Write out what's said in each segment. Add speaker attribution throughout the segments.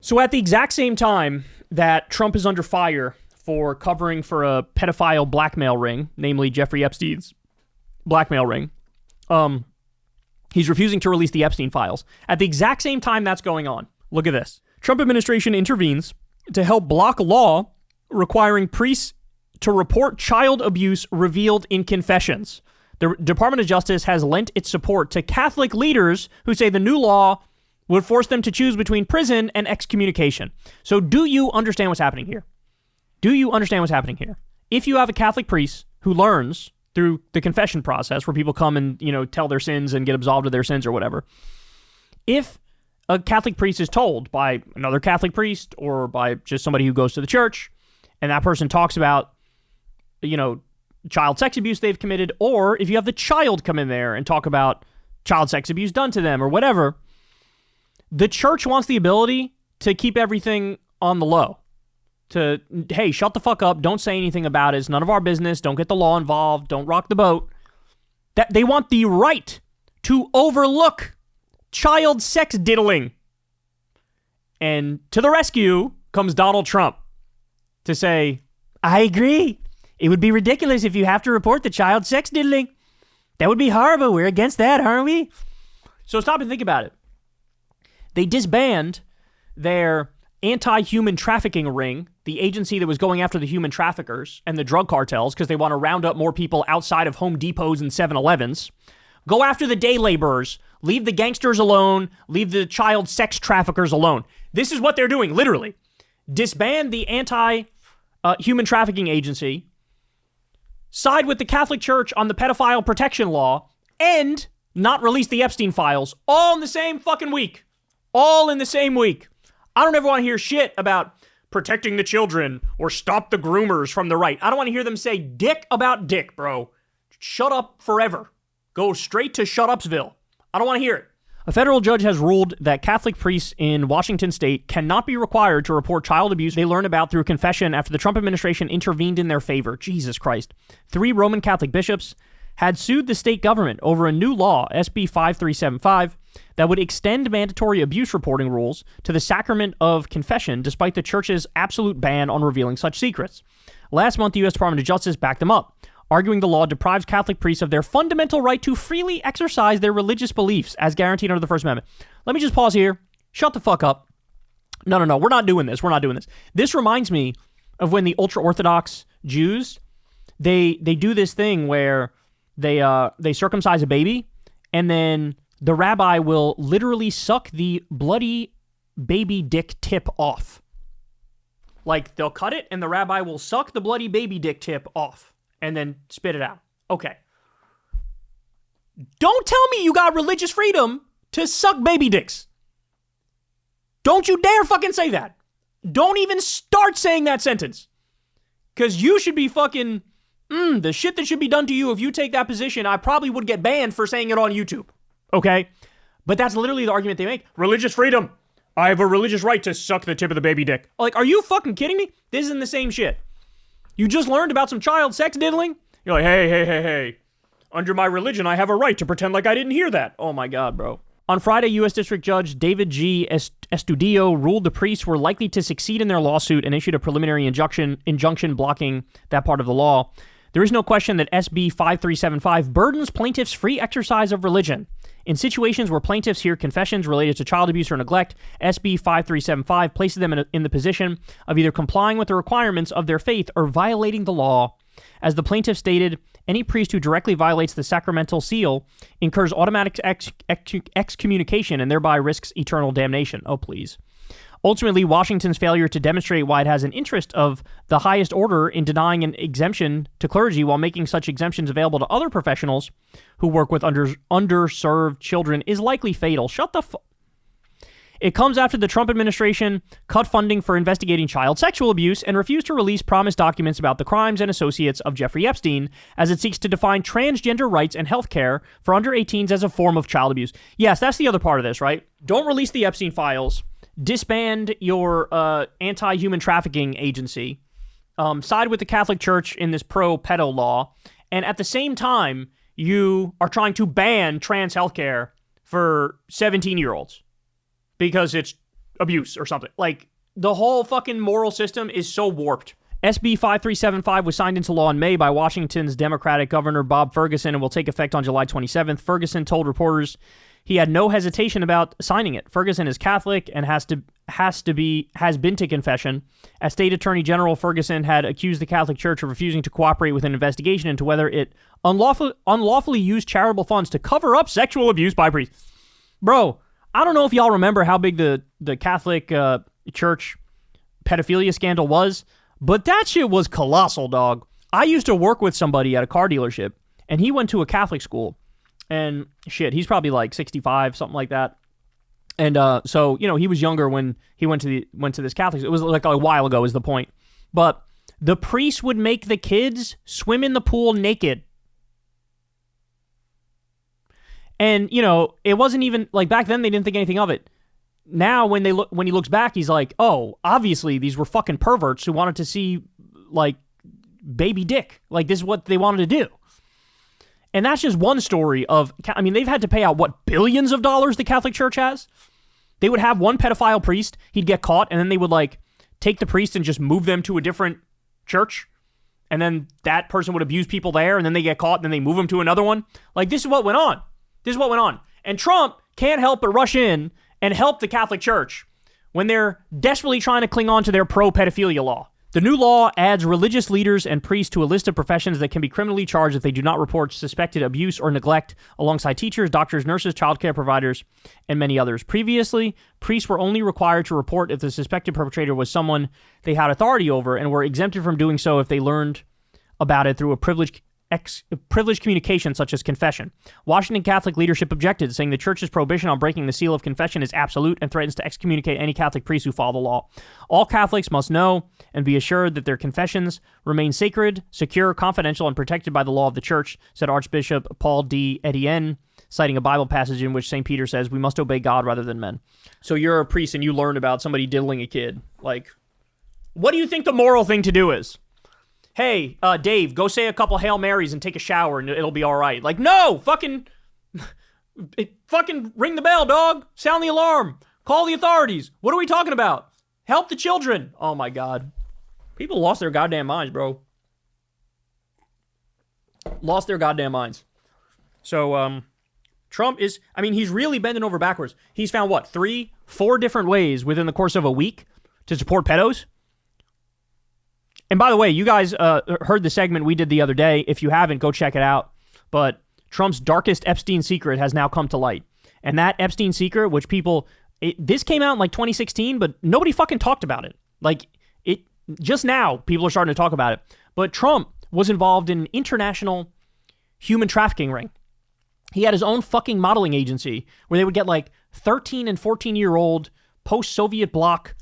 Speaker 1: So at the exact same time that Trump is under fire for covering for a pedophile blackmail ring, namely Jeffrey Epstein's blackmail ring, he's refusing to release the Epstein files. At the exact same time that's going on, look at this. Trump administration intervenes to help block law requiring priests to report child abuse revealed in confessions. The Department of Justice has lent its support to Catholic leaders who say the new law would force them to choose between prison and excommunication. So do you understand what's happening here? Do you understand what's happening here? If you have a Catholic priest who learns through the confession process where people come and, tell their sins and get absolved of their sins or whatever, if a Catholic priest is told by another Catholic priest or by just somebody who goes to the church, and that person talks about, child sex abuse they've committed, or if you have the child come in there and talk about child sex abuse done to them or whatever, the church wants the ability to keep everything on the low. To, hey, shut the fuck up, don't say anything about it, it's none of our business, don't get the law involved, don't rock the boat. That they want the right to overlook child sex diddling. And to the rescue comes Donald Trump to say, I agree. It would be ridiculous if you have to report the child sex diddling. That would be horrible. We're against that, aren't we? So stop and think about it. They disband their anti-human trafficking ring, the agency that was going after the human traffickers and the drug cartels because they want to round up more people outside of Home Depots and 7-Elevens. Go after the day laborers. Leave the gangsters alone. Leave the child sex traffickers alone. This is what they're doing, literally. Disband the anti-human trafficking agency, side with the Catholic Church on the pedophile protection law, and not release the Epstein files all in the same fucking week. All in the same week. I don't ever want to hear shit about protecting the children or stop the groomers from the right. I don't want to hear them say dick about dick, bro. Shut up forever. Go straight to Shut Upsville. I don't want to hear it. A federal judge has ruled that Catholic priests in Washington state cannot be required to report child abuse they learn about through confession after the Trump administration intervened in their favor. Jesus Christ. 3 Roman Catholic bishops had sued the state government over a new law, SB 5375, that would extend mandatory abuse reporting rules to the sacrament of confession despite the church's absolute ban on revealing such secrets. Last month, the U.S. Department of Justice backed them up, arguing the law deprives Catholic priests of their fundamental right to freely exercise their religious beliefs as guaranteed under the First Amendment. Let me just pause here. Shut the fuck up. No. We're not doing this. This reminds me of when the ultra-Orthodox Jews, they do this thing where they circumcise a baby, and then the rabbi will literally suck the bloody baby dick tip off. Like, they'll cut it, and the rabbi will suck the bloody baby dick tip off, and then spit it out. Okay. Don't tell me you got religious freedom to suck baby dicks. Don't you dare fucking say that. Don't even start saying that sentence. Because you should be fucking... the shit that should be done to you if you take that position, I probably would get banned for saying it on YouTube. Okay? But that's literally the argument they make. Religious freedom. I have a religious right to suck the tip of the baby dick. Like, are you fucking kidding me? This isn't the same shit. You just learned about some child sex diddling? You're like, hey. Under my religion, I have a right to pretend like I didn't hear that. Oh my God, bro. On Friday, U.S. District Judge David G. Estudillo ruled the priests were likely to succeed in their lawsuit and issued a preliminary injunction blocking that part of the law. There is no question that SB 5375 burdens plaintiffs' free exercise of religion. In situations where plaintiffs hear confessions related to child abuse or neglect, SB 5375 places them in the position of either complying with the requirements of their faith or violating the law. As the plaintiff stated, any priest who directly violates the sacramental seal incurs automatic excommunication and thereby risks eternal damnation. Oh, please. Ultimately, Washington's failure to demonstrate why it has an interest of the highest order in denying an exemption to clergy while making such exemptions available to other professionals who work with underserved children is likely fatal. Shut the fuck. It comes after the Trump administration cut funding for investigating child sexual abuse and refused to release promised documents about the crimes and associates of Jeffrey Epstein as it seeks to define transgender rights and health care for under 18s as a form of child abuse. Yes, that's the other part of this, right? Don't release the Epstein files. Disband your anti-human trafficking agency. Side with the Catholic Church in this pro-pedo law. And at the same time, you are trying to ban trans healthcare for 17-year-olds. Because it's abuse or something. Like, the whole fucking moral system is so warped. SB 5375 was signed into law in May by Washington's Democratic Governor Bob Ferguson and will take effect on July 27th. Ferguson told reporters he had no hesitation about signing it. Ferguson is Catholic and has been to confession. As State Attorney General, Ferguson had accused the Catholic Church of refusing to cooperate with an investigation into whether it unlawfully used charitable funds to cover up sexual abuse by priests. Bro, I don't know if y'all remember how big the Catholic Church pedophilia scandal was, but that shit was colossal, dog. I used to work with somebody at a car dealership, and he went to a Catholic school. And shit, he's probably like 65, something like that. And so, you know, he was younger when he went to this Catholic. It was like a while ago is the point. But the priest would make the kids swim in the pool naked. And, you know, it wasn't even like back then they didn't think anything of it. Now when he looks back, he's like, oh, obviously these were fucking perverts who wanted to see like baby dick. Like this is what they wanted to do. And that's just one story of, I mean, they've had to pay out, what, billions of dollars the Catholic Church has? They would have one pedophile priest, he'd get caught, and then they would, like, take the priest and just move them to a different church. And then that person would abuse people there, and then they get caught, and then they move them to another one. Like, this is what went on. This is what went on. And Trump can't help but rush in and help the Catholic Church when they're desperately trying to cling on to their pro-pedophilia law. The new law adds religious leaders and priests to a list of professions that can be criminally charged if they do not report suspected abuse or neglect, alongside teachers, doctors, nurses, childcare providers, and many others. Previously, priests were only required to report if the suspected perpetrator was someone they had authority over and were exempted from doing so if they learned about it through a privileged communication such as confession. Washington Catholic leadership objected, saying the church's prohibition on breaking the seal of confession is absolute and threatens to excommunicate any Catholic priests who follow the law. All Catholics must know and be assured that their confessions remain sacred, secure, confidential, and protected by the law of the church, said Archbishop Paul D. Etienne, citing a Bible passage in which St. Peter says, we must obey God rather than men. So you're a priest and you learned about somebody diddling a kid. Like, what do you think the moral thing to do is? Hey, Dave, go say a couple Hail Marys and take a shower and it'll be all right. Like, no, fucking ring the bell, dog. Sound the alarm. Call the authorities. What are we talking about? Help the children. Oh, my God. People lost their goddamn minds, bro. Lost their goddamn minds. So, Trump is, I mean, he's really bending over backwards. He's found, what, 3-4 different ways within the course of a week to support pedos? And by the way, you guys heard the segment we did the other day. If you haven't, go check it out. But Trump's darkest Epstein secret has now come to light. And that Epstein secret, which this came out in like 2016, but nobody fucking talked about it. Like, just now, people are starting to talk about it. But Trump was involved in an international human trafficking ring. He had his own fucking modeling agency where they would get like 13 and 14-year-old post-Soviet bloc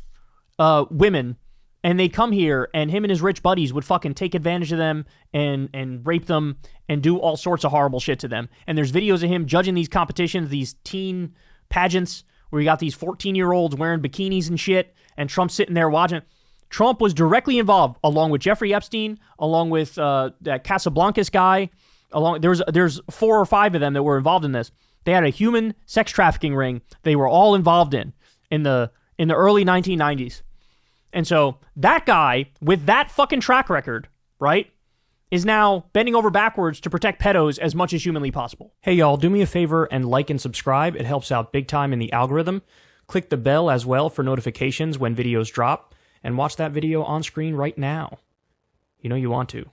Speaker 1: women. And they'd come here, and him and his rich buddies would fucking take advantage of them and rape them and do all sorts of horrible shit to them. And there's videos of him judging these competitions, these teen pageants, where you got these 14-year-olds wearing bikinis and shit, and Trump sitting there watching. Trump was directly involved, along with Jeffrey Epstein, along with that Casablancas guy. There's 4 or 5 of them that were involved in this. They had a human sex trafficking ring they were all involved in the early 1990s. And so that guy with that fucking track record, right, is now bending over backwards to protect pedos as much as humanly possible. Hey, y'all, do me a favor and like and subscribe. It helps out big time in the algorithm. Click the bell as well for notifications when videos drop. And watch that video on screen right now. You know you want to.